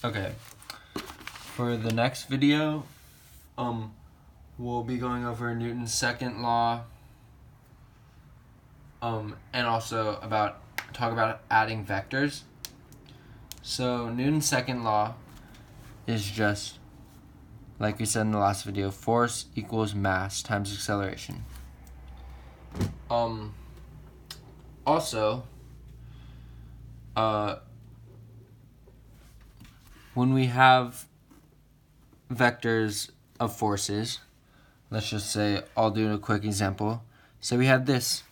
Okay, for the next video, we'll be going over Newton's second law, and also talk about adding vectors. So Newton's second law is just, like we said in the last video, force equals mass times acceleration. Also, when we have vectors of forces, let's just say, I'll do a quick example. So we have this,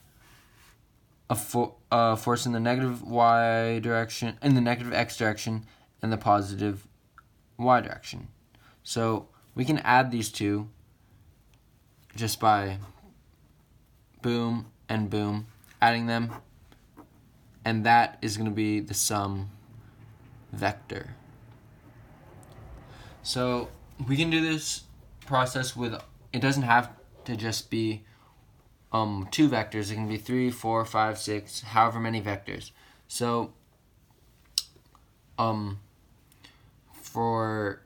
a force in the negative y direction, in the negative x direction, and the positive y direction. So we can add these two just by boom and boom, adding them, and that is going to be the sum vector. So we can do this process with, it doesn't have to just be two vectors. It can be 3, 4, 5, 6, however many vectors. So for,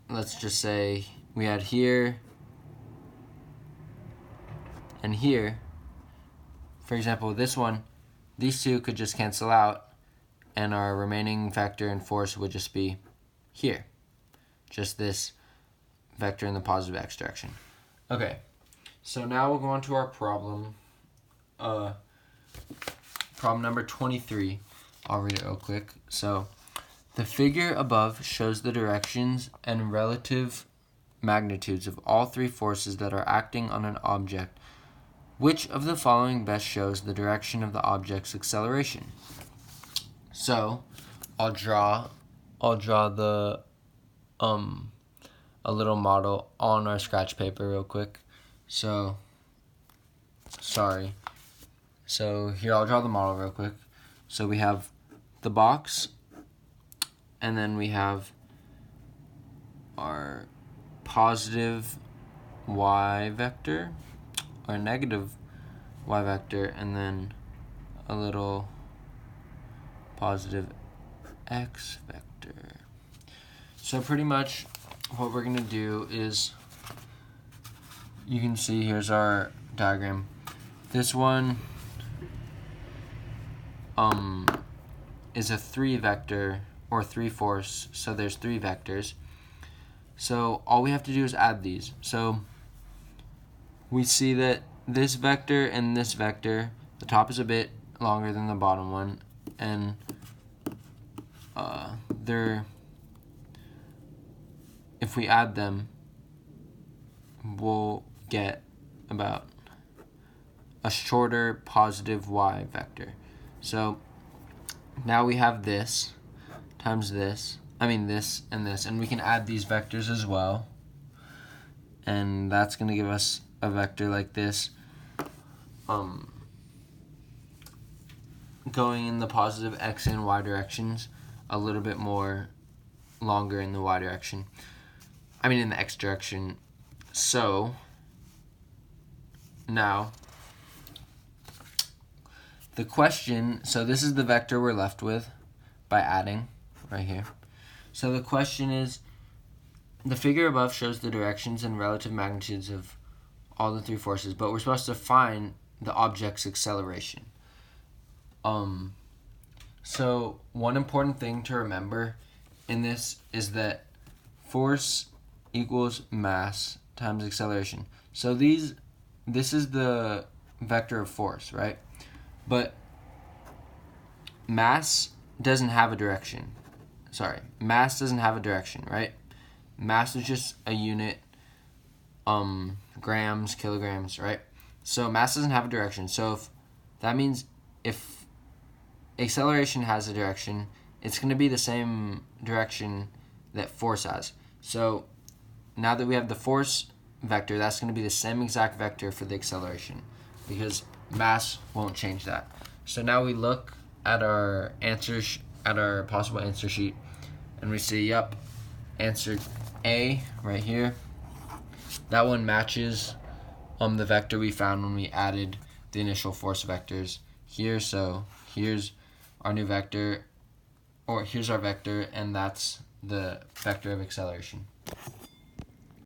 let's just say we had here and here. For example, this one, these two could just cancel out, and our remaining vector and force would just be here. Just this vector in the positive x direction. Okay, so now we'll go on to our problem. Problem number 23. I'll read it real quick. So, the figure above shows the directions and relative magnitudes of all three forces that are acting on an object. Which of the following best shows the direction of the object's acceleration? So, I'll draw the a little model on our scratch paper real quick. So here, I'll draw the model real quick. So we have the box, and then we have our positive y vector, our negative y vector, and then a little positive x vector. So pretty much what we're going to do is, you can see here's our diagram. This one is a 3 vector or 3 force, so there's 3 vectors. So all we have to do is add these. So we see that this vector and this vector, the top is a bit longer than the bottom one, and if we add them, we'll get about a shorter positive y vector. So now we have this times this, this and this, and we can add these vectors as well, and that's going to give us a vector like this, going in the positive x and y directions, a little bit more longer in the y direction, in the x direction. So now the question, so this is the vector we're left with by adding right here. So the question is, the figure above shows the directions and relative magnitudes of all the 3 forces, but we're supposed to find the object's acceleration. So one important thing to remember in this is that force equals mass times acceleration. So this is the vector of force, right? But mass doesn't have a direction. Mass doesn't have a direction, right? Mass is just a unit, grams, kilograms, right? So mass doesn't have a direction. So that means if acceleration has a direction, it's going to be the same direction that force has. So now that we have the force vector, that's going to be the same exact vector for the acceleration, because mass won't change that. So now we look at our answers, at our possible answer sheet, and we see, yep, answer A right here. That one matches the vector we found when we added the initial force vectors here. So here's our new vector, or here's our vector, and that's the vector of acceleration.